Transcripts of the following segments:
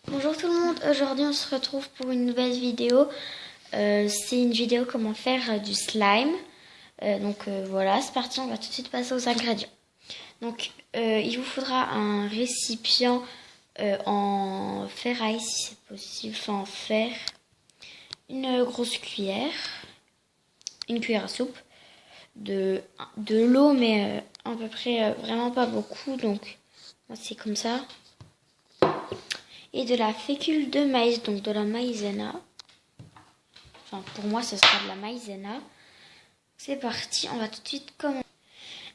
Bonjour tout le monde, aujourd'hui on se retrouve pour une nouvelle vidéo. C'est une vidéo comment faire du slime. Voilà, c'est parti, on va tout de suite passer aux ingrédients. Donc il vous faudra un récipient en ferraille si c'est possible, enfin en fer. Une grosse cuillère, une cuillère à soupe, de l'eau mais à peu près vraiment pas beaucoup, donc moi c'est comme ça. Et de la fécule de maïs, donc de la maïzena. Enfin, pour moi, ce sera de la maïzena. C'est parti, on va tout de suite commencer.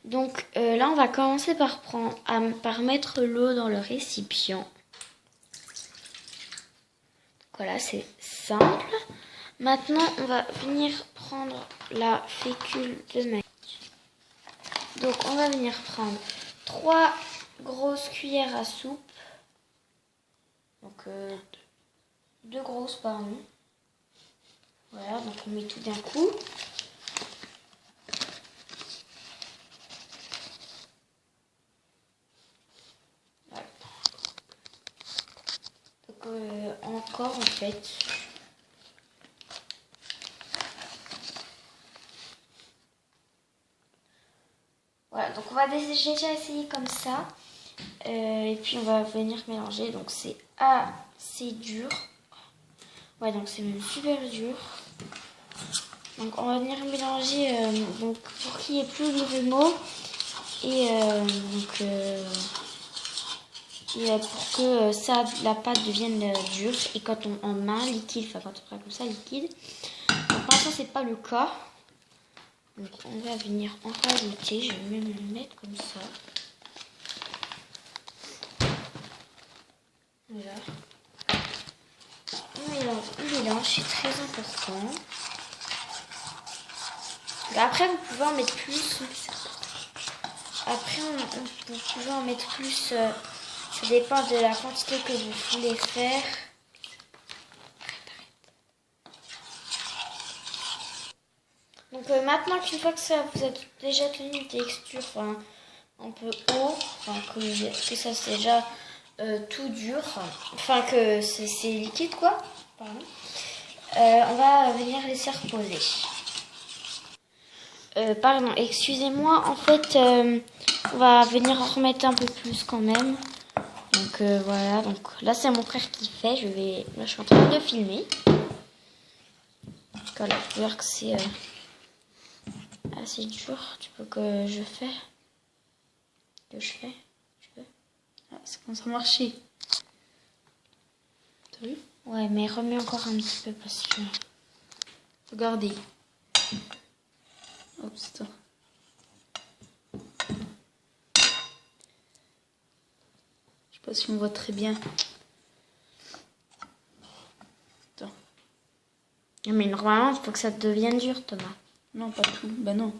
Donc là, on va commencer par mettre l'eau dans le récipient. Donc, voilà, c'est simple. Maintenant, on va venir prendre la fécule de maïs. Donc, on va venir prendre 3 grosses cuillères à soupe. Donc, 2 grosses, pardon. Voilà, donc on met tout d'un coup. Voilà. Donc, encore en fait. Voilà, donc on va déjà essayer comme ça. Et puis on va venir mélanger. Donc c'est assez dur. Ouais, donc c'est même super dur. Donc on va venir mélanger donc, pour qu'il y ait plus de grumeaux. Et pour que la pâte devienne dure. Et quand en main liquide, enfin quand on fera comme ça liquide. Donc pour l'instant c'est pas le cas. Donc on va venir en rajouter. Je vais même le mettre comme ça. Voilà. On mélange, c'est très important. Après, vous pouvez en mettre plus. Après, vous pouvez en mettre plus. Ça dépend de la quantité que vous voulez faire. Donc maintenant qu'une fois que ça vous a déjà tenu une texture un peu haut, enfin que ça c'est déjà tout dur, enfin que c'est liquide quoi, pardon. On va venir laisser reposer. Pardon, excusez-moi, en fait, on va venir en remettre un peu plus quand même. Donc voilà, donc là c'est mon frère qui fait, là je suis en train de filmer. Voilà, je peux voir que c'est assez dur, tu peux que je fais. Ah, ça commence à marcher. T'as vu? Ouais, mais remets encore un petit peu parce que... Regardez. Hop, c'est ça. Je sais pas si on voit très bien. Attends. Mais normalement, il faut que ça devienne dur, Thomas. Non, pas tout. Bah non.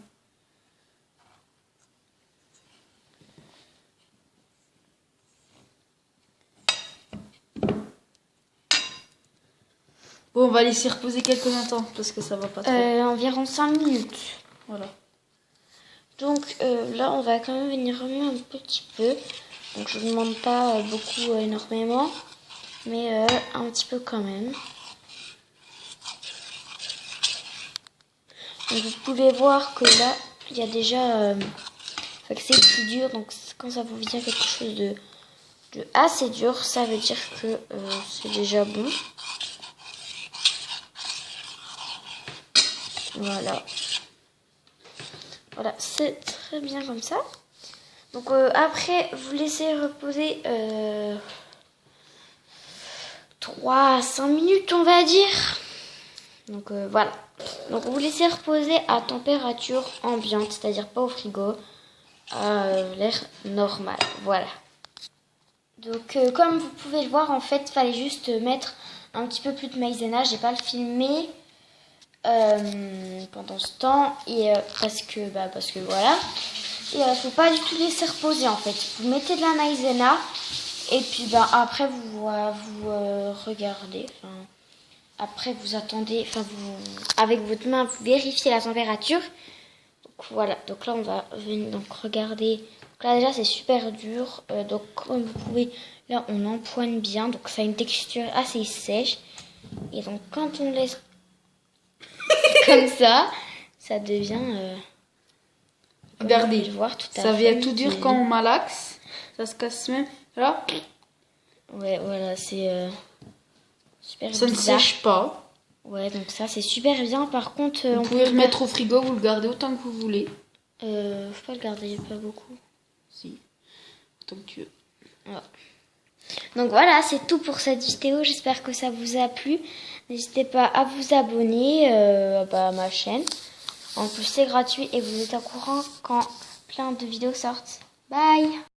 Bon, on va laisser reposer quelques instants parce que ça va pas trop. Environ 5 minutes. Voilà. Donc là, on va quand même venir remuer un petit peu. Donc je ne demande pas beaucoup, énormément, mais un petit peu quand même. Donc vous pouvez voir que là, il y a déjà... que c'est plus dur. Donc quand ça vous vient quelque chose de assez dur, ça veut dire que c'est déjà bon. Voilà. Voilà, c'est très bien comme ça. Donc après, vous laissez reposer 3 à 5 minutes, on va dire. Donc voilà. Donc vous laissez reposer à température ambiante, c'est-à-dire pas au frigo, à l'air normal. Voilà. Donc comme vous pouvez le voir, en fait, il fallait juste mettre un petit peu plus de maïzena. J'ai pas le filmé pendant ce temps et parce que voilà. Et faut pas du tout laisser reposer en fait. Vous mettez de la maïzena et puis après vous regardez. Après vous attendez. Avec votre main vous vérifiez la température. Donc voilà. Donc là on va venir regarder. Donc là déjà c'est super dur. Donc comme vous pouvez, là on empoigne bien. Donc ça a une texture assez sèche. Et donc quand on laisse comme ça devient... Regardez, le voir, tout à ça fait vient tout dur quand on malaxe. Ça se casse même. Là, Ouais, voilà, c'est super ça ne bizarre. sèche pas. Ouais, donc ça c'est super bien. Par contre, Vous on pouvez peut le mettre au frigo, vous le gardez autant que vous voulez. faut pas le garder, pas beaucoup. Si, autant que tu veux. Voilà. Donc voilà, c'est tout pour cette vidéo. J'espère que ça vous a plu. N'hésitez pas à vous abonner à ma chaîne. En plus, c'est gratuit et vous êtes au courant quand plein de vidéos sortent. Bye!